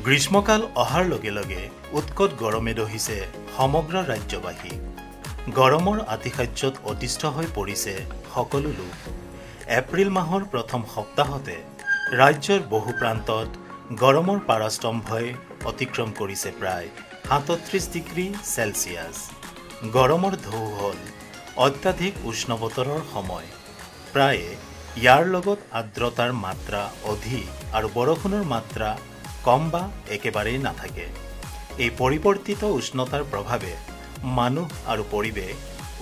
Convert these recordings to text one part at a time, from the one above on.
গ্ৰীষ্মকাল অহাৰ লগে লগে উৎকট গৰমে দহিছে সমগ্ৰ ৰাজ্যবাসী। গৰমৰ আতিশায্যত অতিষ্ঠ হৈ পৰিছে সকলো লোক। এপ্ৰিল মাহৰ প্ৰথম সপ্তাহতে ৰাজ্যৰ বহু প্ৰান্তত গৰমৰ পাৰাস্তম্ভই অতিক্ৰম কৰিছে প্ৰায় ৩৭ ডিগ্ৰী চেলছিয়াছ। গৰমৰ ঢৌ হ'ল অত্যাধিক উষ্ণ বতৰৰ সময়। প্ৰায়ে ইয়াৰ লগত আৰ্দ্ৰতাৰ মাত্ৰা অধিক আৰু বৰষুণৰ মাত্ৰা কম বা একেবাৰেই নাথাকে। এই পৰিৱৰ্তিত উষ্ণতাৰ প্ৰভাৱে মানুহ আৰু পৰিৱেশ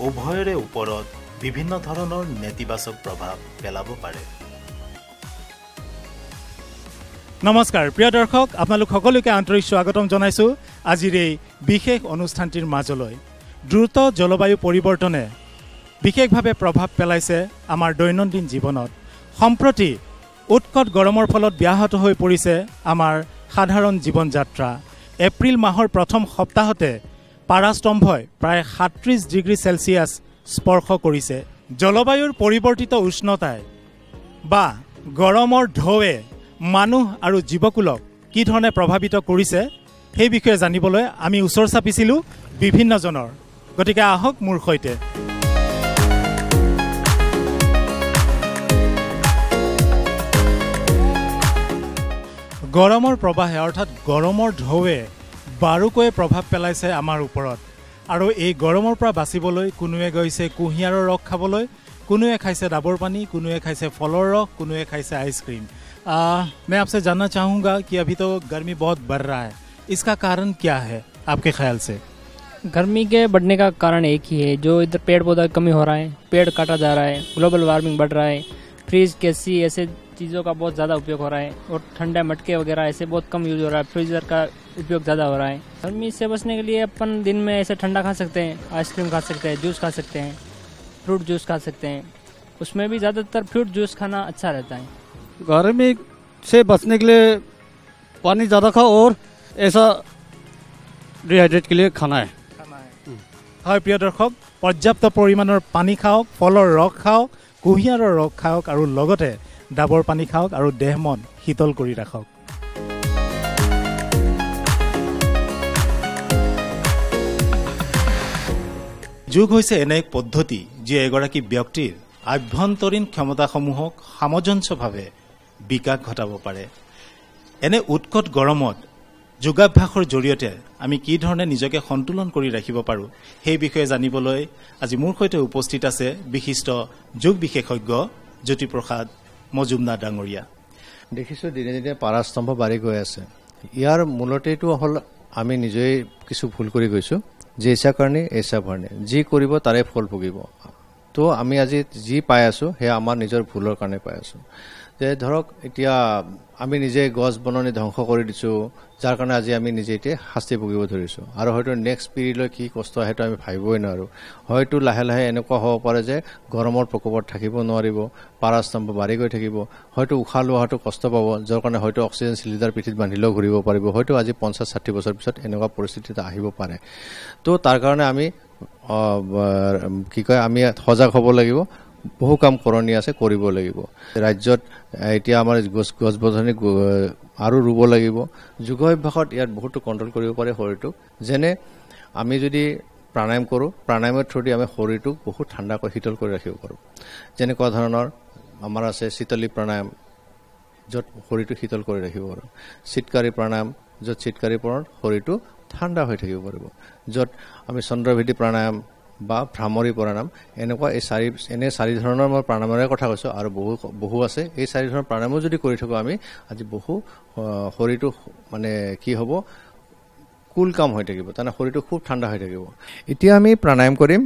উভয়ৰে ওপৰত বিভিন্ন ধৰণৰ নেতিবাচক প্ৰভাৱ পেলাব পাৰে। নমস্কাৰ প্ৰিয় দৰ্শক, আপোনালোক সকলোকে আন্তৰিক স্বাগতম জনাইছোঁ আজিৰ এই বিশেষ অনুষ্ঠানটিৰ মাজলৈ। দ্ৰুত জলবায়ু পৰিৱৰ্তনে বিশেষভাৱে প্ৰভাৱ পেলাইছে আমাৰ দৈনন্দিন জীৱনত। সম্প্ৰতি উৎকট গৰমৰ ফলত ব্যাহত হৈ পৰিছে আমাৰ সাধাৰণ জীৱন যাত্ৰা। এপ্ৰিল মাহৰ প্ৰথম সপ্তাহতে পাৰাস্তম্ভই প্ৰায় ৩৭ ডিগ্ৰী চেলছিয়াছ স্পৰ্শ কৰিছে। জলবায়ুৰ পৰিৱৰ্তিত উষ্ণতাই বা গৰমৰ ঢৌৱে মানুহ আৰু জীৱকুলক কি ধৰণে প্ৰভাৱিত কৰিছে সেই বিষয়ে জানিবলৈ আমি ওচৰ চাপিছিলোঁ বিভিন্নজনৰ। গতিকে আহক মোৰ সৈতে। গৰমৰ প্ৰবাহে অৰ্থাৎ গৰমৰ ঢৌৱে বাৰুকৈ প্ৰভাৱ পেলাইছে আমাৰ ওপৰত। আৰু এই গৰমৰ পৰা বাচিবলৈ কোনোৱে গৈছে কুঁহিয়াৰৰ ৰস খাবলৈ, কোনোৱে খাইছে ডাবৰ পানী, কোনোৱে খাইছে ফলৰ ৰস, কোনোৱে খাইছে आइसक्रीम। मैं आपसे जानना चाहूँगा कि अभी तो गर्मी बहुत बढ़ रहा है, इसका कारण क्या है आपके ख्याल से? गर्मी के बढ़ने का कारण एक ही है, जो इधर पेड़ पौधा कमी हो रहा है, पेड़ काटा जा रहा है, ग्लोबल वार्मिंग बढ़ रहा है, फ्रीज केसी ऐसे चीज़ों का बहुत ज़्यादा उपयोग हो रहा है और ठंडा मटके वगैरह ऐसे बहुत कम यूज हो रहा है, फ्रीजर का उपयोग ज़्यादा हो रहा है। गर्मी से बचने के लिए अपन दिन में ऐसे ठंडा खा सकते हैं, आइसक्रीम खा सकते हैं, जूस खा सकते हैं, फ्रूट जूस खा सकते हैं। उसमें भी ज़्यादातर फ्रूट जूस खाना अच्छा रहता है। गर्मी से बचने के लिए पानी ज़्यादा खाओ और ऐसा डिहाइड्रेट के लिए खाना है। হয় প্ৰিয় দৰ্শক, পৰ্যাপ্ত পৰিমাণৰ পানী খাওক, ফলৰ ৰস খাওক, কুঁহিয়াৰৰ ৰস খাওক আৰু লগতে ডাবৰ পানী খাওক আৰু দেহ মন শীতল কৰি ৰাখক। যোগ হৈছে এনে এক পদ্ধতি যিয়ে এগৰাকী ব্যক্তিৰ আভ্যন্তৰীণ ক্ষমতাসমূহক সামঞ্জস্যভাৱে বিকাশ ঘটাব পাৰে। এনে উৎকট গৰমত যোগাভ্যাসৰ জৰিয়তে আমি কি ধৰণে নিজকে সন্তুলন কৰি ৰাখিব পাৰোঁ সেই বিষয়ে জানিবলৈ আজি মোৰ সৈতে উপস্থিত আছে বিশিষ্ট যোগ বিশেষজ্ঞ জ্যোতিপ্ৰসাদ মজুমদাৰ ডাঙৰীয়া। দেখিছোঁ দিনে দিনে পাৰাস্তম্ভ বাঢ়ি গৈ আছে। ইয়াৰ মূলতেইটো হ'ল আমি নিজেই কিছু ভুল কৰি গৈছোঁ, যে ইচ্ছা কাৰণে ইচ্ছা ভৰণে যি কৰিব তাৰে ফল ভুগিব। তো আমি আজি যি পাই আছোঁ সেয়া আমাৰ নিজৰ ভুলৰ কাৰণে পাই আছোঁ। যে ধৰক এতিয়া আমি নিজে গছ বননি ধ্বংস কৰি দিছোঁ, যাৰ কাৰণে আজি আমি নিজে এতিয়া শাস্তি ভুগিব ধৰিছোঁ। আৰু হয়তো নেক্সট পিৰিয়ডলৈ কি কষ্ট সেইটো আমি ভাবিবই নোৱাৰোঁ। হয়তো লাহে লাহে এনেকুৱা হ'ব পাৰে যে গৰমৰ প্ৰকোপত থাকিব নোৱাৰিব, পাৰাস্তম্ভ বাঢ়ি গৈ থাকিব, হয়তো উশাহ লোৱাটো কষ্ট পাব, যাৰ কাৰণে হয়তো অক্সিজেন চিলিণ্ডাৰ পিঠিত বান্ধিলেও ঘূৰিব পাৰিব। হয়তো আজি ৫০-৬০ বছৰ পিছত এনেকুৱা পৰিস্থিতি আহিব পাৰে। তো তাৰ কাৰণে আমি আমি সজাগ হ'ব লাগিব। বহু কাম কৰণীয় আছে, কৰিব লাগিব। ৰাজ্যত এতিয়া আমাৰ গছ গছনি আৰু ৰুব লাগিব। যোগাভ্যাসত ইয়াত বহুতো কণ্ট্ৰল কৰিব পাৰে শৰীৰটোক। যেনে আমি যদি প্ৰাণায়াম কৰোঁ, প্ৰাণায়ামৰ থ্ৰুদি আমি শৰীৰটোক বহুত ঠাণ্ডা কৰি শীতল কৰি ৰাখিব পাৰোঁ। যেনেকুৱা ধৰণৰ আমাৰ আছে শীতলী প্ৰাণায়াম, য'ত শৰীৰটো শীতল কৰি ৰাখিব পাৰোঁ। চিৎকাৰী প্ৰাণায়াম, য'ত চিৎকাৰী পৰত শৰীৰটো ঠাণ্ডা হৈ থাকিব পাৰিব। য'ত আমি চন্দ্ৰভেদী প্ৰাণায়াম বা ভ্ৰামৰী প্ৰাণায়াম, এনেকুৱা এনে চাৰি ধৰণৰ মই প্ৰাণায়ামৰে কথা কৈছোঁ, আৰু বহু আছে। এই চাৰি ধৰণৰ প্ৰাণায়ামো যদি কৰি থাকোঁ আমি, আজি বহু শৰীৰটো মানে কি হ'ব, কুল কাম হৈ থাকিব, তাৰমানে শৰীৰটো খুব ঠাণ্ডা হৈ থাকিব। এতিয়া আমি প্ৰাণায়াম কৰিম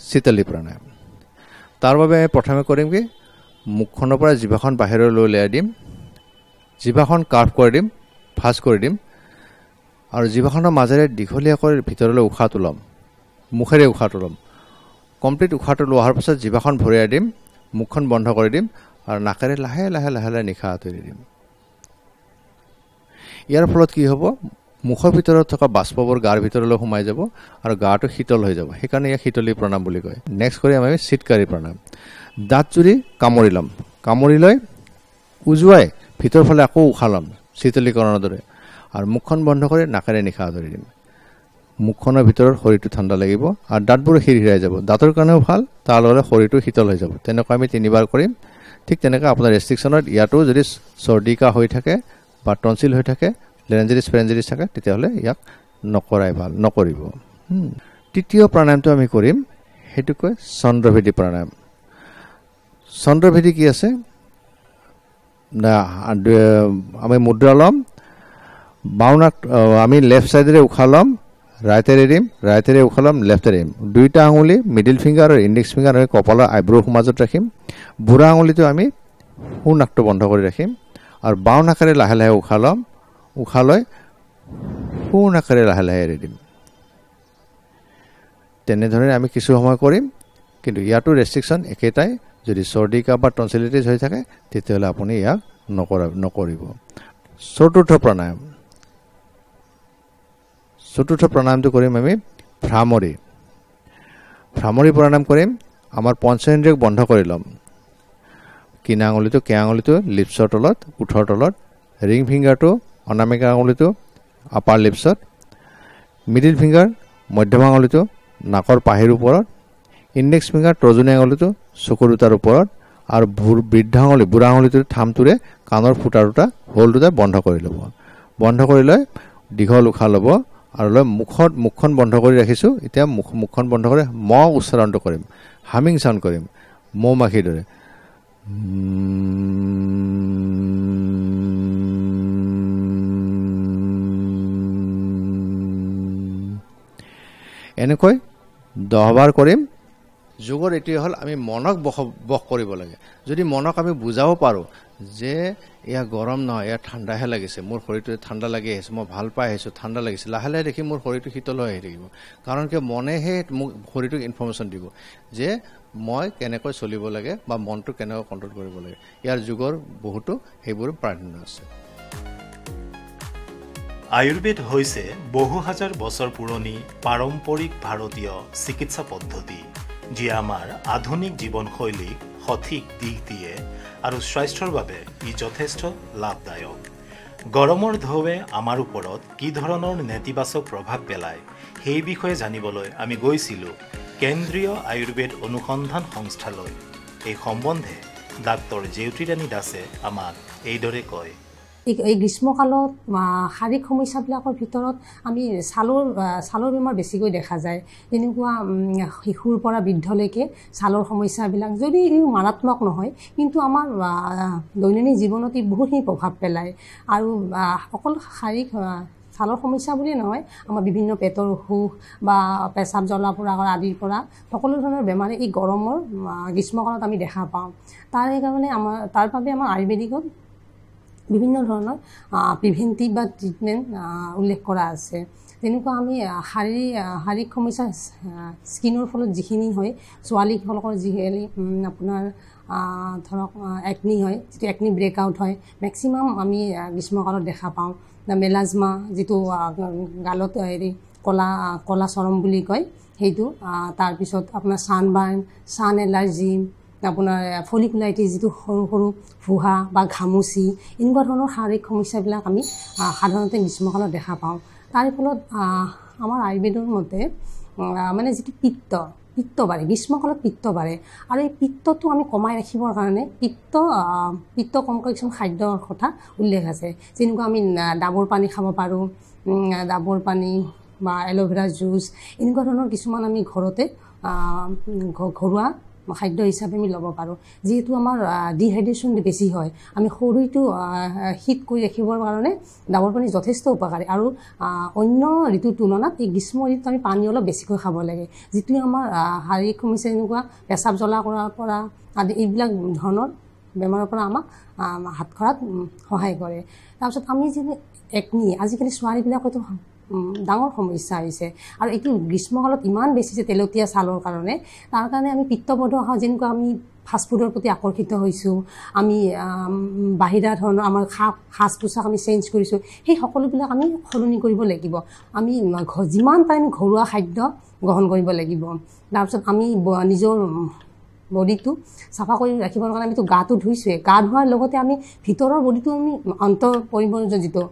শীতলী প্ৰাণায়াম। তাৰ বাবে আমি প্ৰথমে কৰিম কি, মুখখনৰ পৰা জিভাখন বাহিৰলৈ উলিয়াই দিম, জিভাখন কাৰ্ভ কৰি দিম, ভাঁজ কৰি দিম, আৰু জিভাখনৰ মাজেৰে দীঘলীয়াকৈ ভিতৰলৈ উশাহটো ল'ম, মুখেৰে উশাহটো ল'ম। কমপ্লিট উশাহটো লোৱাৰ পাছত জিভাখন ভৰিয়াই দিম, মুখখন বন্ধ কৰি দিম, আৰু নাকেৰে লাহে লাহে লাহে লাহে নিশাহ আঁতৰি দিম। ইয়াৰ ফলত কি হ'ব, মুখৰ ভিতৰত থকা বাষ্পবোৰ গাৰ ভিতৰলৈ সোমাই যাব আৰু গাটো শীতল হৈ যাব। সেইকাৰণে ইয়াক শীতলী প্ৰণাম বুলি কয়। নেক্সট কৰি আমি চিৎকাৰী প্ৰণাম। দাঁত জুৰি কামুৰি ল'ম, কামুৰি লৈ উজুৱাই ভিতৰ ফালে আকৌ উশাহ ল'ম, শীতলীকৰণৰ দৰে আৰু মুখখন বন্ধ কৰি নাকেৰে নিশাহ ধৰি দিম মুখখনৰ ভিতৰত শৰীৰটো ঠাণ্ডা লাগিব আৰু দাঁতবোৰ হিৰহিৰাই যাব দাঁতৰ কাৰণেও ভাল তাৰ লগতে শৰীৰটো শীতল হৈ যাব তেনেকৈ আমি 3বাৰ কৰিম ঠিক তেনেকৈ আপোনাৰ ৰেষ্ট্ৰিকশ্যনত ইয়াতো যদি চৰ্দি কাহ হৈ থাকে বা টনচিল হৈ থাকে লেৰেঞ্জাইটিছ ফেৰেঞ্জাইটিছ থাকে তেতিয়াহ'লে ইয়াক নকৰাই ভাল নকৰিব তৃতীয় প্ৰাণায়ামটো আমি কৰিম সেইটো কয় চন্দ্ৰভেদী প্ৰাণায়াম চন্দ্ৰভেদী কি আছে আমি মুদ্ৰা ল'ম বাওনাক আমি লেফ্ট চাইডেৰে উশাহ ল'ম ৰাইটেৰে এৰিম ৰাইটেৰে উশাহ ল'ম লেফ্টেৰে এৰিম দুইটা আঙুলি মিডিল ফিংগাৰ আৰু ইণ্ডেক্স ফিংগাৰ আমি কপালৰ আইব্ৰৰ মাজত ৰাখিম বুঢ়া আঙুলিটো আমি সোঁ নাকটো বন্ধ কৰি ৰাখিম আৰু বাওঁ নাকেৰে লাহে লাহে উশাহ ল'ম উশাহ লৈ সোঁ নাকেৰে লাহে লাহে এৰি দিম তেনেধৰণে আমি কিছু সময় কৰিম কিন্তু ইয়াতো ৰেষ্ট্ৰিকশ্যন একেটাই যদি চৰ্দি কাহ বা টনচিলাইটিছ হৈ থাকে তেতিয়াহ'লে আপুনি ইয়াক নকৰিব চতুৰ্থ প্ৰাণায়ামটো কৰিম আমি ভ্ৰামৰী প্ৰাণায়াম কৰিম আমাৰ পঞ্চেন্দ্ৰিয়ক বন্ধ কৰি ল'ম কিনা আঙুলিটো কেঁ আঙুলিটো লিপছৰ তলত ওঠৰ তলত ৰিং ফিংগাৰটো অনামিকা আঙুলিটো আপাৰ লিপছত মিডিল ফিংগাৰ মধ্যমা আঙুলিটো নাকৰ পাহিৰ ওপৰত ইণ্ডেক্স ফিংগাৰ তৰ্জনী আঙুলিটো চকু দুটাৰ ওপৰত আৰু বৃদ্ধা আঙুলি বুঢ়া আঙুলিটোৰ থামটোৰে কাণৰ ফুটা দুটা হোল দুটা বন্ধ কৰি ল'ব বন্ধ কৰি লৈ দীঘল উশাহ ল'ব আৰু লৈ মুখখন বন্ধ কৰি ৰাখিছোঁ এতিয়া মুখখন বন্ধ কৰি ম উচ্চাৰণটো কৰিম হামিং চাউণ্ড কৰিম মৌ মাখিৰ দৰে এনেকৈ 10 বাৰ কৰিম যোগৰ এটোৱে হ'ল আমি মনক বশ কৰিব লাগে যদি মনক আমি বুজাব পাৰোঁ যে এয়া গৰম নহয় এয়া ঠাণ্ডাহে লাগিছে মোৰ শৰীৰটো ঠাণ্ডা লাগি আহিছে মই ভাল পাই আহিছোঁ ঠাণ্ডা লাগিছে লাহে লাহে দেখি মোৰ শৰীৰটো শীতল হৈ আহি থাকিব কাৰণ কিয় মনেহে মোক শৰীৰটোক ইনফৰ্মেশ্যন দিব যে মই কেনেকৈ চলিব লাগে বা মনটো কেনেকৈ কণ্ট্ৰল কৰিব লাগে ইয়াৰ যোগৰ বহুতো সেইবোৰ প্ৰাধান্য আছে আয়ুৰ্বেদ হৈছে বহু হাজাৰ বছৰ পুৰণি পাৰম্পৰিক ভাৰতীয় চিকিৎসা পদ্ধতি যি আমাৰ আধুনিক জীৱনশৈলীক সঠিক দিশ দিয়ে আৰু স্বাস্থ্যৰ বাবে ই যথেষ্ট লাভদায়ক গৰমৰ ঢৌৱে আমাৰ ওপৰত কি ধৰণৰ নেতিবাচক প্ৰভাৱ পেলায় সেই বিষয়ে জানিবলৈ আমি গৈছিলোঁ কেন্দ্ৰীয় আয়ুৰ্বেদ অনুসন্ধান সংস্থালৈ এই সম্বন্ধে ডাক্তৰ জেউতিৰাণী দাসে আমাক এইদৰে কয় এই গ্ৰীষ্মকালত শাৰীৰিক সমস্যাবিলাকৰ ভিতৰত আমি ছালৰ বেমাৰ বেছিকৈ দেখা যায় যেনেকুৱা শিশুৰ পৰা বৃদ্ধলৈকে ছালৰ সমস্যাবিলাক যদি মাৰাত্মক নহয় কিন্তু আমাৰ দৈনন্দিন জীৱনত ই বহুতখিনি প্ৰভাৱ পেলায় আৰু অকল শাৰীৰিক ছালৰ সমস্যা বুলিয়ে নহয় আমাৰ বিভিন্ন পেটৰ অসুখ বা পেচাব জ্বলা পোৰা আদিৰ পৰা সকলো ধৰণৰ বেমাৰে এই গৰমৰ গ্ৰীষ্মকালত আমি দেখা পাওঁ তাৰ বাবে আমাৰ আয়ুৰ্বেদিকত বিভিন্ন ধৰণৰ প্ৰিভেণ্টিভ বা ট্ৰিটমেণ্ট উল্লেখ কৰা আছে যেনেকুৱা আমি শাৰীৰিক সমস্যা স্কিনৰ ফলত যিখিনি হয় ছোৱালীসকলৰ যিখিনি আপোনাৰ ধৰক একনি হয় যিটো একনি ব্ৰেকআউট হয় মেক্সিমাম আমি গ্ৰীষ্মকালত দেখা পাওঁ মেলাজমা যিটো গালত হেৰি কলা চৰম বুলি কয় সেইটো তাৰপিছত আপোনাৰ ছানবাৰ্ণ ছান এলাৰ্জি আপোনাৰ ফলিকুলাইটিছ যিটো সৰু সৰু ফুহা বা ঘামুচি এনেকুৱা ধৰণৰ শাৰীৰিক সমস্যাবিলাক আমি সাধাৰণতে গ্ৰীষ্মকালত দেখা পাওঁ তাৰ ফলত আমাৰ আয়ুৰ্বেদৰ মতে মানে যিটো পিত্ত বাঢ়ে গ্ৰীষ্মকালত পিত্ত বাঢ়ে আৰু এই পিত্তটো আমি কমাই ৰাখিবৰ কাৰণে পিত্ত কমকৈ কিছুমান খাদ্যৰ কথা উল্লেখ আছে যেনেকুৱা আমি ডাবৰ পানী খাব পাৰোঁ ডাবৰ পানী বা এল'ভেৰা জুচ এনেকুৱা ধৰণৰ কিছুমান আমি ঘৰতে ঘৰুৱা খাদ্য হিচাপে আমি ল'ব পাৰোঁ যিহেতু আমাৰ ডিহাইড্ৰেশ্যন বেছি হয় আমি শৰীৰটো শীত কৰি ৰাখিবৰ কাৰণে ডাবৰ পানী যথেষ্ট উপকাৰী আৰু অন্য ঋতুৰ তুলনাত এই গ্ৰীষ্ম ঋতুত আমি পানী অলপ বেছিকৈ খাব লাগে যিটোৱে আমাৰ শাৰীৰিক সমস্যা যেনেকুৱা পেচাব জ্বলা কৰাৰ পৰা আদি এইবিলাক ধৰণৰ বেমাৰৰ পৰা আমাক হাত খৰাত সহায় কৰে তাৰপিছত আমি যিটো একনি আজিকালি ছোৱালীবিলাকতো ডাঙৰ সমস্যা হৈছে আৰু এইটো গ্ৰীষ্মকালত ইমান বেছি যে তেলতীয়া ছালৰ কাৰণে তাৰ কাৰণে আমি পিত্তবধ হওঁ যেনেকুৱা আমি ফাষ্টফুডৰ প্ৰতি আকৰ্ষিত হৈছোঁ আমি বাহিৰা ধৰণৰ আমাৰ সাজ পোছাক আমি চেঞ্জ কৰিছোঁ সেই সকলোবিলাক আমি সলনি কৰিব লাগিব আমি যিমান পাৰে আমি ঘৰুৱা খাদ্য গ্ৰহণ কৰিব লাগিব তাৰপিছত আমি নিজৰ বডিটো চাফা কৰি ৰাখিবৰ কাৰণে আমিতো গাটো ধুইছোৱে গা ধোৱাৰ লগতে আমি ভিতৰৰ বডিটো আমি অন্তৰ পৰিমৰ্জন যিটো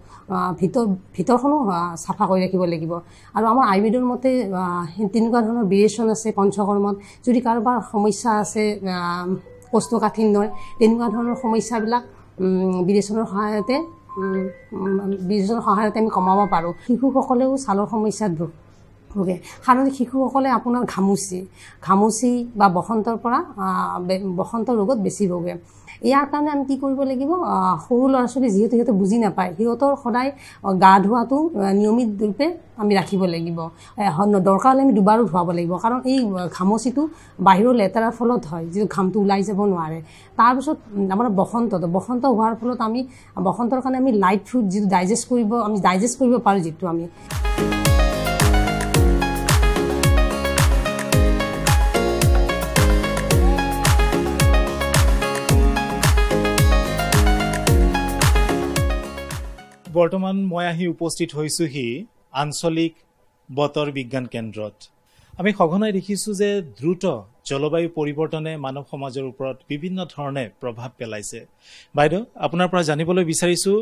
ভিতৰখনো চাফা কৰি ৰাখিব লাগিব আৰু আমাৰ আয়ুৰ্বেদৰ মতে তেনেকুৱা ধৰণৰ বিৰেচন আছে পঞ্চকৰ্মত যদি কাৰোবাৰ সমস্যা আছে কোষ্ঠকাঠিন্যৰ তেনেকুৱা ধৰণৰ সমস্যাবিলাক বিৰেচনৰ সহায়তে আমি কমাব পাৰোঁ শিশুসকলেও ছালৰ সমস্যাত ভোগে সাধাৰণতে শিশুসকলে আপোনাৰ ঘামুচি বা বসন্ত ৰোগত বেছি ভোগে ইয়াৰ কাৰণে আমি কি কৰিব লাগিব সৰু ল'ৰা ছোৱালী যিহেতু সিহঁতে বুজি নাপায় সিহঁতৰ সদায় গা ধোৱাটো নিয়মিত ৰূপে আমি ৰাখিব লাগিব দৰকাৰ হ'লে আমি দুবাৰো ধুৱাব লাগিব কাৰণ এই ঘামচিটো বাহিৰৰ লেতেৰাৰ ফলত হয় যিটো ঘামটো ওলাই যাব নোৱাৰে তাৰপিছত আমাৰ বসন্ত হোৱাৰ ফলত আমি বসন্তৰ কাৰণে আমি লাইট ফুড যিটো ডাইজেষ্ট কৰিব পাৰোঁ যিটো আমি বৰ্তমান মই আহি উপস্থিত হৈছোহি আঞ্চলিক বতৰ বিজ্ঞান কেন্দ্ৰত আমি সঘনাই দেখিছোঁ যে দ্ৰুত জলবায়ু পৰিৱৰ্তনে মানৱ সমাজৰ ওপৰত বিভিন্ন ধৰণে প্ৰভাৱ পেলাইছে বাইদেউ আপোনাৰ পৰা জানিবলৈ বিচাৰিছোঁ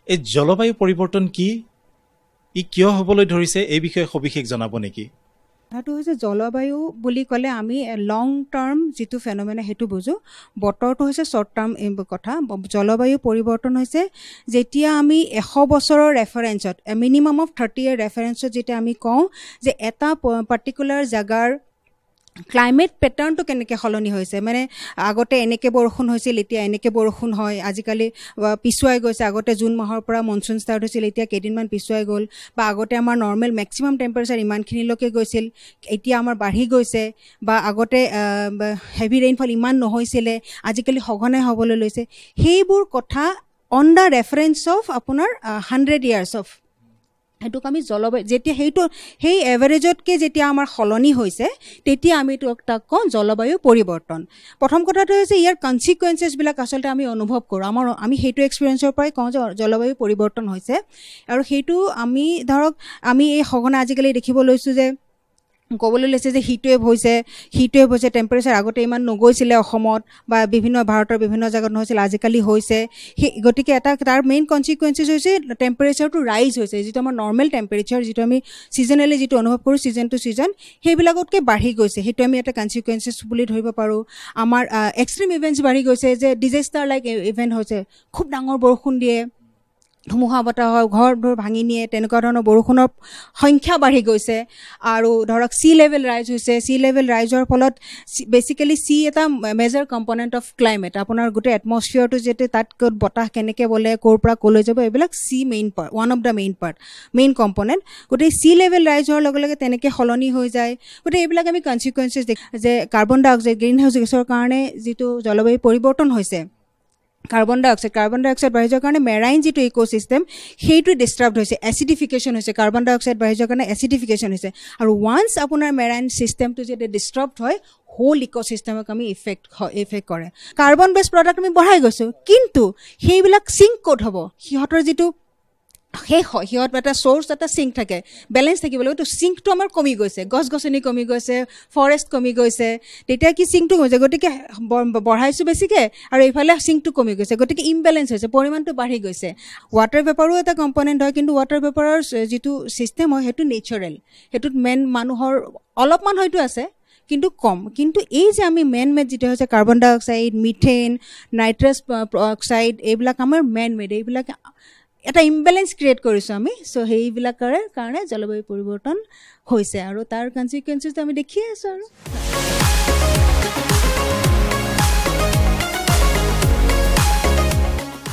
এই জলবায়ু পৰিৱৰ্তন কি ই কিয় হ'বলৈ ধৰিছে এই বিষয়ে সবিশেষ জনাব নেকি কথাটো হৈছে জলবায়ু বুলি ক'লে আমি লং টাৰ্ম যিটো ফেনমেনা সেইটো বুজোঁ বতৰটো হৈছে শ্বৰ্ট টাৰ্ম কথা জলবায়ু পৰিৱৰ্তন হৈছে যেতিয়া আমি 100 বছৰৰ ৰেফাৰেঞ্চত মিনিমাম অফ 30 ইয়াৰ ৰেফাৰেঞ্চত যেতিয়া আমি কওঁ যে এটা পাৰ্টিকুলাৰ জাগাৰ ক্লাইমেট পেটাৰ্ণটো কেনেকৈ সলনি হৈছে মানে আগতে এনেকৈ বৰষুণ হৈছিল এতিয়া এনেকৈ বৰষুণ হয় আজিকালি পিছুৱাই গৈছে আগতে জুন মাহৰ পৰা মনচুন ষ্টাৰ্ট হৈছিল এতিয়া কেইদিনমান পিছুৱাই গ'ল বা আগতে আমাৰ নৰ্মেল মেক্সিমাম টেম্পাৰেচাৰ ইমানখিনিলৈকে গৈছিল এতিয়া আমাৰ বাঢ়ি গৈছে বা আগতে হেভি ৰেইনফল ইমান নহৈছিলে আজিকালি সঘনাই হ'বলৈ লৈছে সেইবোৰ কথা অন দ্য ৰেফাৰেঞ্চ অফ আপোনাৰ 100 ইয়াৰ্ছ অফ সেইটোক আমি জলবায়ু যেতিয়া সেই এভাৰেজতকৈ যেতিয়া আমাৰ সলনি হৈছে তেতিয়া আমি তাক কওঁ জলবায়ু পৰিৱৰ্তন প্ৰথম কথাটো হৈছে ইয়াৰ কনচিকুৱেঞ্চেছবিলাক আচলতে আমি অনুভৱ কৰোঁ আমি সেইটো এক্সপিৰিয়েঞ্চৰ পৰাই কওঁ যে জলবায়ু পৰিৱৰ্তন হৈছে আৰু সেইটো আমি ধৰক আমি এই সঘনাই আজিকালি দেখিব লৈছোঁ যে ক'বলৈ লৈছে যে হিটৱেভ হৈছে টেম্পাৰেচাৰ আগতে ইমান নগৈছিলে অসমত বা ভাৰতৰ বিভিন্ন জেগাত নহৈছিল আজিকালি হৈছে গতিকে তাৰ মেইন কনচিকুৱেঞ্চেছ হৈছে টেম্পাৰেচাৰটো ৰাইজ হৈছে যিটো আমাৰ নৰ্মেল টেম্পাৰেচাৰ যিটো আমি ছিজনেলি যিটো অনুভৱ কৰোঁ ছিজন টু ছিজন সেইবিলাকতকৈ বাঢ়ি গৈছে সেইটো আমি এটা কনচিকুৱেঞ্চেছ বুলি ধৰিব পাৰোঁ আমাৰ এক্সট্ৰিম ইভেণ্টছ বাঢ়ি গৈছে যে ডিজাষ্টাৰ লাইক ইভেণ্ট হৈছে খুব ডাঙৰ বৰষুণ দিয়ে ধুমুহা বতাহ হয় ঘৰ ভাঙি নিয়ে তেনেকুৱা ধৰণৰ বৰষুণৰ সংখ্যা বাঢ়ি গৈছে আৰু ধৰক সি লেভেল ৰাইজ হোৱাৰ ফলত বেচিকেলি এটা মেজৰ কম্পনেণ্ট অফ ক্লাইমেট আপোনাৰ গোটেই এটমছফিয়াৰটো যেতিয়া তাত বতাহ কেনেকৈ বলে ক'ৰ পৰা ক'লৈ যাব এইবিলাক main part one of the main component গোটেই সি লেভেল ৰাইজ হোৱাৰ লগে লগে তেনেকৈ সলনি হৈ যায় গতিকে এইবিলাক আমি কনচিকুৱেঞ্চেছ যে কাৰ্বন ডাই অক্সাইড গ্ৰীণ হাউচ গেছৰ কাৰণে যিটো জলবায়ু পৰিৱৰ্তন হৈছে কাৰ্বন ডাই অক্সাইড বাঢ়ি যোৱাৰ কাৰণে মেৰাইন যিটো ইক'চিষ্টেম সেইটো ডিষ্টাৰ্ব হৈছে এচিডিফিকেশ্যন হৈছে কাৰ্বন ডাই অক্সাইড বাঢ়ি যোৱাৰ কাৰণে এচিডিফিকেশ্যন হৈছে আৰু ওৱান্স আপোনাৰ মেৰাইন ছিষ্টেমটো যেতিয়া ডিষ্টাৰ্ব হয় হোল ইক'চিষ্টেমক আমি ইফেক্ট কৰে কাৰ্বন বেছ প্ৰডাক্ট আমি বঢ়াই গৈছোঁ কিন্তু সেইবিলাক চিংক ক'ত হ'ব সিহঁতৰ যিটো সিহঁত এটা চ'ৰ্চ এটা চিংক থাকে বেলেঞ্চ থাকিব লাগিব তো চিংকটো আমাৰ কমি গৈছে গছ গছনি কমি গৈছে ফৰেষ্ট কমি গৈছে তেতিয়া কি চিংকটো হৈছে গতিকে বঢ়াইছোঁ বেছিকৈ আৰু এইফালে চিংকটো কমি গৈছে গতিকে ইমবেলেঞ্চ হৈছে পৰিমাণটো বাঢ়ি গৈছে ৱাটাৰ ভেপাৰো এটা কম্পনেণ্ট হয় কিন্তু ৱাটাৰ ভেপাৰৰ যিটো ছিষ্টেম হয় সেইটো নেচাৰেল সেইটোত মানুহৰ অলপমান হয়তো আছে কিন্তু কম কিন্তু এই যে আমি মেড যিটো হৈছে কাৰ্বন ডাই অক্সাইড মিথেন নাইট্ৰাছ অক্সাইড এইবিলাক আমাৰ মেড এইবিলাক এটা ইমবেলেঞ্চ ক্ৰিয়েট কৰিছোঁ আমি চ' সেইবিলাকৰ কাৰণে জলবায়ু পৰিৱৰ্তন হৈছে আৰু তাৰ কনচিকুৱেঞ্চেছটো আমি দেখিয়ে আছোঁ আৰু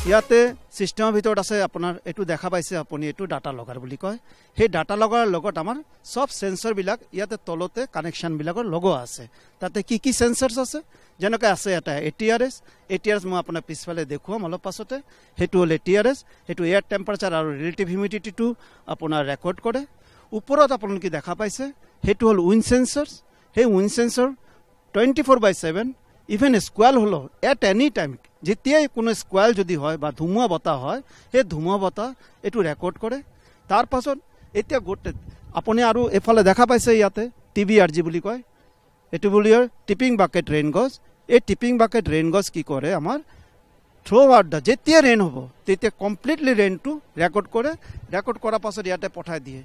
ইয়াতে ছিষ্টেমৰ ভিতৰত আছে আপোনাৰ এইটো দেখা পাইছে আপুনি এইটো ডাটা লগাৰ বুলি কয় সেই ডাটা লগাৰ লগত আমাৰ চব সেন্সৰবিলাক ইয়াতে তলতে কানেকশ্যনবিলাকৰ লগোৱা আছে তাতে কি সেন্সৰ্ছ আছে যেনেকৈ আছে এটা ATRS মই আপোনাৰ পিছফালে দেখুৱাম অলপ পাছতে সেইটো হ'ল ATRS সেইটো এয়াৰ টেম্পাৰেচাৰ আৰু ৰিলেটিভ হিউমিডিটিটো আপোনাৰ ৰেকৰ্ড কৰে ওপৰত আপোনালোকে দেখা পাইছে সেইটো হ'ল উইণ্ড সেন্সৰ্ছ সেই উইণ্ড সেন্সৰ 24/7 ইভেন স্কুৱেল হ'লেও এট এনি টাইম যেতিয়াই কোনো স্কুৱেল যদি হয় বা ধুমুহা বতাহ হয় সেই ধুমুহা বতাহ এইটো ৰেকৰ্ড কৰে তাৰ পাছত এতিয়া গোটেই আপুনি আৰু এফালে দেখা পাইছে ইয়াতে TBRG বুলি কয় এইটো বুলিও টিপিং বাকেট ৰেইন গজ এই টিপিং বাকেট ৰেইন গছ কি কৰে আমাৰ থ্ৰুআউট দ্য যেতিয়া ৰেইন হ'ব তেতিয়া কমপ্লিটলি ৰেইনটো ৰেকৰ্ড কৰে ৰেকৰ্ড কৰাৰ পাছত ইয়াতে পঠাই দিয়ে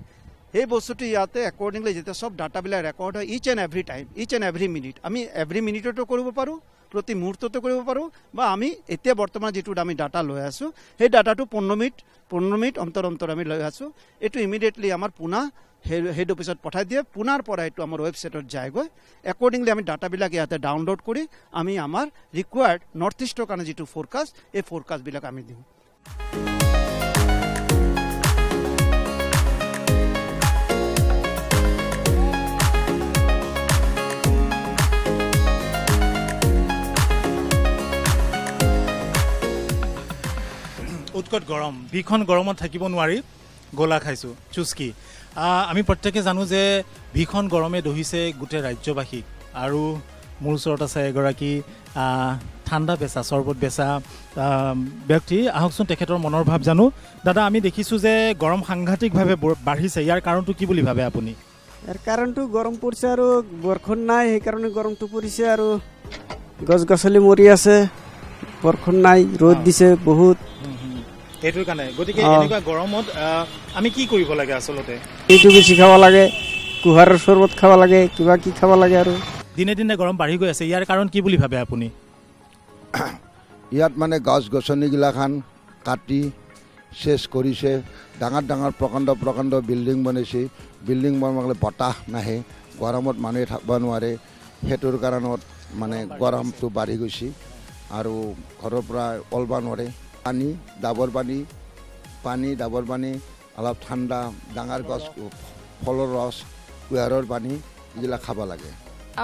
এই বস্তুটো ইয়াতে একৰ্ডিংলি যেতিয়া সব ডাটাবিলাক ৰেকৰ্ড হয় each and every time each and every minute আমি এভৰি মিনিটতো কৰিব পাৰোঁ প্ৰতি মুহূৰ্ততো কৰিব পাৰোঁ বা আমি এতিয়া বৰ্তমান যিটো আমি ডাটা লৈ আছোঁ সেই ডাটাটো 15 মিনিট অন্তৰ আমি লৈ আছোঁ এইটো ইমিডিয়েটলি আমাৰ পুনা হেড অফিচত পঠাই দিয়ে পুনাৰ পৰা এইটো আমাৰ ৱেবছাইটত যায়গৈ একৰ্ডিংলি আমি ডাটাবিলাক ইয়াতে ডাউনলোড কৰি আমি আমাৰ ৰিকুৱাৰ্ড নৰ্থ ইষ্টৰ কাৰণে যিটো ফৰকাষ্ট এই ফৰকাষ্টবিলাক আমি দিওঁ উৎকট গৰম ভীষণ গৰমত থাকিব নোৱাৰি গোলা খাইছোঁ চুস্কি আমি প্ৰত্যেকে জানো যে ভীষণ গৰমে দহিছে গোটেই ৰাজ্যবাসীক আৰু মোৰ ওচৰত আছে এগৰাকী ঠাণ্ডা বেচা চৰ্বত বেচা ব্যক্তি আহকচোন তেখেতৰ মনৰ ভাৱ জানো দাদা আমি দেখিছোঁ যে গৰম সাংঘাতিকভাৱে বাঢ়িছে ইয়াৰ কাৰণটো কি বুলি ভাবে আপুনি ইয়াৰ কাৰণটো গৰম পৰিছে আৰু বৰষুণ নাই সেইকাৰণে গৰমটো পৰিছে আৰু গছ গছলি মৰি আছে বৰষুণ নাই ৰ'দ দিছে বহুত এইটোৰ কাৰণে গতিকে এনেকুৱা গৰমত আমি কি কৰিব লাগে আচলতে এইটো বেছি খাব লাগে কুহাৰৰ চৰ্বত খাব লাগে কিবা কি খাব লাগে আৰু দিনে দিনে গৰম বাঢ়ি গৈ আছে ইয়াৰ কাৰণ কি বুলি ভাবে আপুনি ইয়াত মানে গছ গছনিগিলাখান কাটি শেষ কৰিছে ডাঙৰ ডাঙৰ প্ৰকাণ্ড বিল্ডিং বনাইছে বিল্ডিং বনালে বতাহ নাহে গৰমত মানুহে থাকিব নোৱাৰে সেইটোৰ কাৰণত মানে গৰমটো বাঢ়ি গৈছে আৰু ঘৰৰ পৰা ওলাব নোৱাৰে পানী ডাবৰ পানী অলপ ঠাণ্ডা ডাঙৰ গছ ফলৰ ৰস কুঁহিয়াৰৰ পানী এইবিলাক খাব লাগে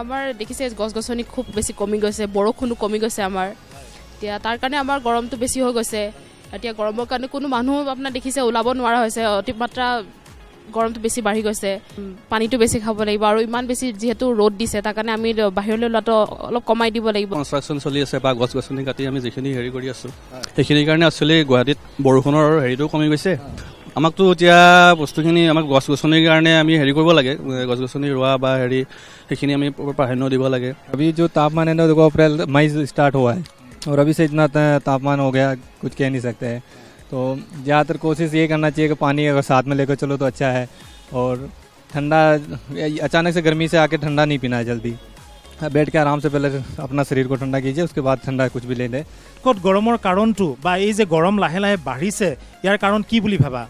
আমাৰ দেখিছে গছ গছনি খুব বেছি কমি গৈছে বৰষুণো কমি গৈছে আমাৰ এতিয়া তাৰ কাৰণে আমাৰ গৰমটো বেছি হৈ গৈছে এতিয়া গৰমৰ কাৰণে কোনো মানুহ আপোনাৰ দেখিছে ওলাব নোৱাৰা হৈছে অতিমাত্ৰা গৰমটো বেছি বাঢ়ি গৈছে পানীটো বেছি খাব লাগিব আৰু ইমান বেছি যিহেতু ৰ'দ দিছে তাৰ কাৰণে আমি বাহিৰলৈ ওলোৱাটো অলপ কমাই দিব লাগিব কনষ্ট্ৰাকশ্যন চলি আছে বা গছ গছনি কাটি আমি যিখিনি হেৰি কৰি আছোঁ সেইখিনিৰ কাৰণে একচুৱেলি গুৱাহাটীত বৰষুণৰ হেৰিটো কমি গৈছে আমাকতো এতিয়া বস্তুখিনি আমাক গছ গছনিৰ কাৰণে আমি হেৰি কৰিব লাগে গছ গছনি ৰোৱা বা হেৰি সেইখিনি আমি প্ৰাধান্য দিব লাগে अभी जो तापमान है ना देखो अप्रैल मई स्टार्ट हुआ है और अभी से इतना तापमान हो गया कुछ कह नहीं सकते हैं तो ज़्यादातर कोशिश ये करना चाहिए कि पानी अगर साथ में लेकर चलो तो अच्छा है और ठंडा अचानक से गर्मी से आके ठंडा नहीं पीना है जल्दी बैठ के आराम से पहले अपना शरीर को ठंडा कीजिए उसके बाद ठंडा कुछ भी ले लें ক'ত গৰমৰ কাৰণটো বা এই যে গৰম লাহে লাহে বাঢ়িছে ইয়াৰ কাৰণ কি বুলি ভাবা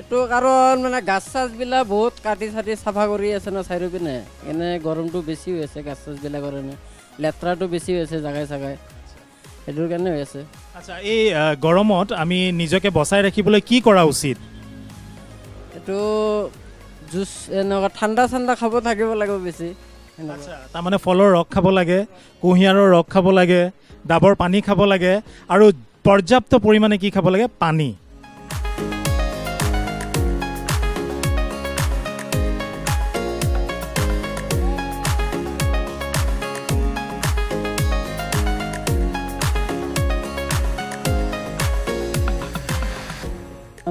এইটো কাৰণ মানে গাছ চাছবিলাক বহুত কাটি চাটি চাফা কৰি আছে ন চাৰিওপিনে এনে গৰমটো বেছি হৈ আছে গাছ চাছবিলাকৰ কাৰণে লেতেৰাটো বেছি হৈ আছে জাগাই জাগাই সেইটোৰ কাৰণে হৈ আছে আচ্ছা এই গৰমত আমি নিজকে বচাই ৰাখিবলৈ কি কৰা উচিত এইটো জুচ এনেকুৱা ঠাণ্ডা খাব থাকিব লাগিব বেছি আচ্ছা তাৰমানে ফলৰ ৰস খাব লাগে কুঁহিয়াৰৰ ৰস খাব লাগে ডাবৰ পানী খাব লাগে আৰু পৰ্যাপ্ত পৰিমাণে কি খাব লাগে পানী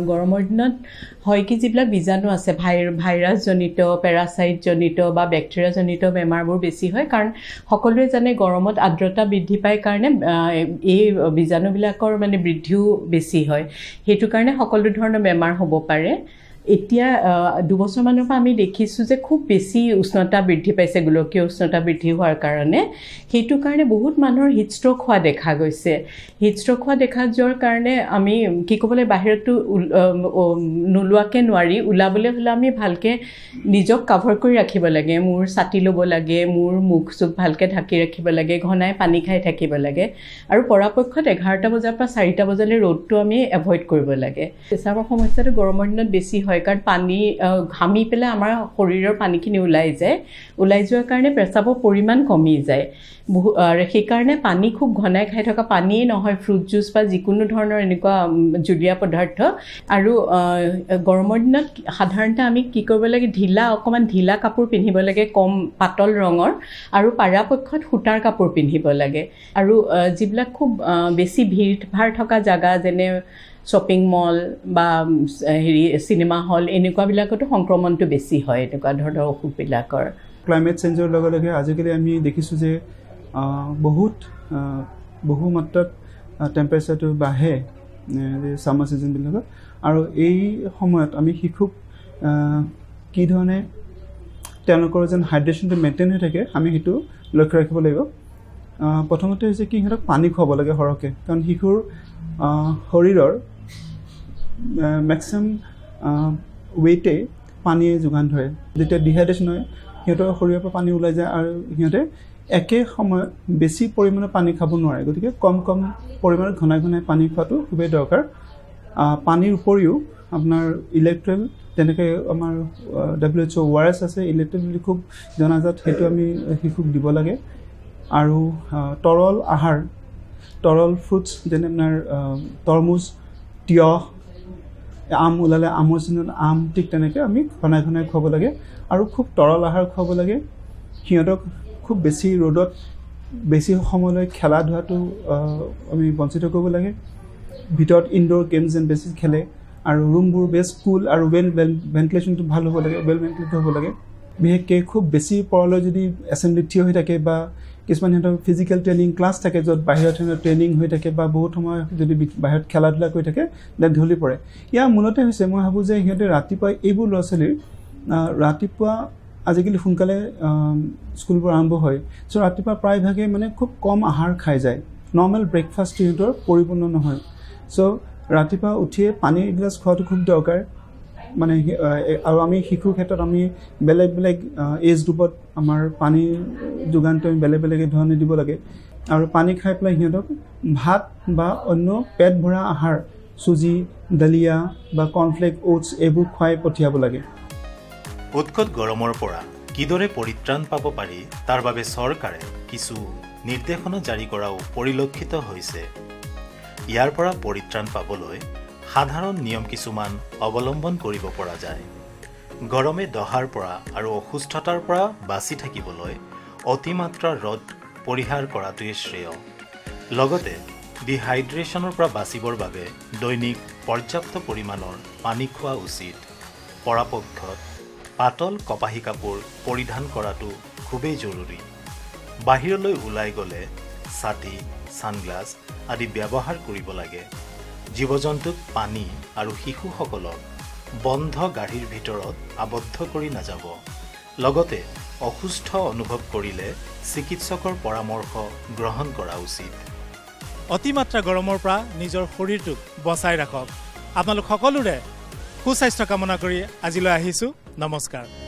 গৰমৰ দিনত হয় কি যিবিলাক বীজাণু আছে ভাইৰাছজনিত পেৰাচাইটজনিত বা বেক্টেৰিয়াজনিত বেমাৰবোৰ বেছি হয় কাৰণ সকলোৱে জানে গৰমত আৰ্দ্ৰতা বৃদ্ধি পায় কাৰণে এই বীজাণুবিলাকৰ মানে বৃদ্ধিও বেছি হয় সেইটো কাৰণে সকলো ধৰণৰ বেমাৰ হ'ব পাৰে এতিয়া 2 বছৰমানৰ পৰা আমি দেখিছোঁ যে খুব বেছি উষ্ণতা বৃদ্ধি পাইছে গোলকীয় উষ্ণতা বৃদ্ধি হোৱাৰ কাৰণে সেইটো কাৰণে বহুত মানুহৰ হিট ষ্ট্ৰোক হোৱা দেখা গৈছে হিট ষ্ট্ৰোক হোৱা দেখা যোৱাৰ কাৰণে আমি কি ক'বলৈ বাহিৰতো নোলোৱাকে নোৱাৰি ওলাবলৈ হ'লে আমি ভালকৈ নিজক কাভাৰ কৰি ৰাখিব লাগে মূৰ ছাতি ল'ব লাগে মূৰ মুখ চুখ ভালকৈ ঢাকি ৰাখিব লাগে ঘনাই পানী খাই থাকিব লাগে আৰু পৰাপক্ষত 11টা বজাৰ পৰা 4টা বজালৈ ৰ'দটো আমি এভইড কৰিব লাগে পেচাবৰ সমস্যাটো গৰমৰ দিনত বেছি হয় কাৰণ পানী ঘামি পেলাই আমাৰ শৰীৰৰ পানীখিনি ওলাই যোৱাৰ কাৰণে পেচাবৰ পৰিমাণ কমি যায় সেইকাৰণে পানী খুব ঘনাই খাই থকা পানীয়ে নহয় ফ্ৰুট জুচ বা যিকোনো ধৰণৰ এনেকুৱা জুলীয়া পদাৰ্থ আৰু গৰমৰ দিনত সাধাৰণতে আমি কি কৰিব লাগে অকণমান ঢিলা কাপোৰ পিন্ধিব লাগে কম পাতল ৰঙৰ আৰু পৰাপক্ষত সূতাৰ কাপোৰ পিন্ধিব লাগে আৰু যিবিলাক খুব বেছি ভিৰ ভাৰ থকা জাগা যেনে শ্বপিং মল বা চিনেমা হল এনেকুৱাবিলাকতো সংক্ৰমণটো বেছি হয় এনেকুৱা ধৰণৰ অসুখবিলাকৰ ক্লাইমেট চেঞ্জৰ লগে লগে আজিকালি আমি দেখিছোঁ যে বহু মাত্ৰাত টেম্পাৰেচাৰটো বাঢ়ে ছামাৰ ছিজনবিলাকত আৰু এই সময়ত আমি শিশুক কি ধৰণে তেওঁলোকৰ যেন হাইড্ৰেশ্যনটো মেইনটেইন হৈ থাকে আমি সেইটো লক্ষ্য ৰাখিব লাগিব প্ৰথমতে হৈছে কি সিহঁতক পানী খুৱাব লাগে সৰহকৈ কাৰণ শিশুৰ শৰীৰৰ মেক্সিমাম ৱেইটে পানীয়ে যোগান ধৰে যেতিয়া ডিহাইড্ৰেশ্যন হয় সিহঁতৰ শৰীৰৰ পৰা পানী ওলাই যায় আৰু সিহঁতে একে সময়ত বেছি পৰিমাণৰ পানী খাব নোৱাৰে গতিকে কম পৰিমাণত ঘনাই পানী খোৱাটো খুবেই দৰকাৰ পানীৰ উপৰিও আপোনাৰ ইলেক্ট্ৰল তেনেকৈ আমাৰ WHO ORS আছে ইলেক্ট্ৰল বুলি খুব জনাজাত সেইটো আমি শিশুক দিব লাগে আৰু তৰল আহাৰ তৰল ফ্ৰুটছ যেনে আপোনাৰ তৰমুজ তিয়হ আম ওলালে আমৰ চিজনত আম ঠিক তেনেকৈ আমি ঘনাই খুৱাব লাগে আৰু খুব তৰল আহাৰ খুৱাব লাগে সিহঁতক খুব বেছি ৰ'দত বেছি সময়লৈ খেলা ধূলাটো আমি বঞ্চিত কৰিব লাগে ভিতৰত ইনডোৰ গেমছ যেন বেছি খেলে আৰু ৰুমবোৰ বেষ্ট কুল আৰু ভেণ্টিলেশ্যনটো ভাল হ'ব লাগে ৱেল ভেণ্টিলেটেড হ'ব লাগে বিশেষকৈ খুব বেছি পৰলৈ যদি এছেম্বলিত থিয় হৈ থাকে বা কিছুমান সিহঁতৰ ফিজিকেল ট্ৰেইনিং ক্লাছ থাকে য'ত বাহিৰত সিহঁতৰ ট্ৰেইনিং হৈ থাকে বা বহুত সময় যদি বাহিৰত খেলা ধূলা কৰি থাকে তাত ঢলি পৰে ইয়াৰ মূলতে হৈছে মই ভাবোঁ যে সিহঁতে ৰাতিপুৱা এইবোৰ ল'ৰা ছোৱালীৰ ৰাতিপুৱা আজিকালি সোনকালে স্কুলবোৰ আৰম্ভ হয় চ' ৰাতিপুৱা প্ৰায়ভাগে মানে খুব কম আহাৰ খাই যায় নৰ্মেল ব্ৰেকফাষ্টটো সিহঁতৰ পৰিপূৰ্ণ নহয় চ' ৰাতিপুৱা উঠিয়ে পানী এগিলাছ খোৱাটো খুব দৰকাৰ মানে আৰু আমি শিশুৰ ক্ষেত্ৰত আমি বেলেগ এজ গ্ৰুপত আমাৰ পানীৰ যোগানটো আমি বেলেগ ধৰণে দিব লাগে আৰু পানী খাই পেলাই সিহঁতক ভাত বা অন্য পেট ভৰা আহাৰ চুজি দালিয়া বা কৰ্ণফ্লেক ওটছ এইবোৰ খুৱাই পঠিয়াব লাগে উৎকট গৰমৰ পৰা কিদৰে পৰিত্ৰাণ পাব পাৰি তাৰ বাবে চৰকাৰে কিছু নিৰ্দেশনা জাৰি কৰাও পৰিলক্ষিত হৈছে ইয়াৰ পৰা পৰিত্ৰাণ পাবলৈ সাধাৰণ নিয়ম কিছুমান অৱলম্বন কৰিব পৰা যায় গৰমে দহাৰ পৰা আৰু অসুস্থতাৰ পৰা বাচি থাকিবলৈ অতিমাত্ৰা ৰ'দ পৰিহাৰ কৰাটোৱে শ্ৰেয় লগতে ডিহাইড্ৰেশ্যনৰ পৰা বাচিবৰ বাবে দৈনিক পৰ্যাপ্ত পৰিমাণৰ পানী খোৱা উচিত পৰাপক্ষত পাতল কপাহী কাপোৰ পৰিধান কৰাটো খুবেই জৰুৰী বাহিৰলৈ ওলাই গ'লে ছাতি ছানগ্লাছ আদি ব্যৱহাৰ কৰিব লাগে জীৱ-জন্তুক পানী আৰু শিশুসকলক বন্ধ গাড়ীৰ ভিতৰত আবদ্ধ কৰি নাযাব লগতে অসুস্থ অনুভৱ কৰিলে চিকিৎসকৰ পৰামৰ্শ গ্ৰহণ কৰা উচিত অতিমাত্ৰা গৰমৰ পৰা নিজৰ শৰীৰটোক বচাই ৰাখক আপোনালোক সকলোৰে সুস্বাস্থ্য কামনা কৰি আজিলৈ আহিছোঁ নমস্কাৰ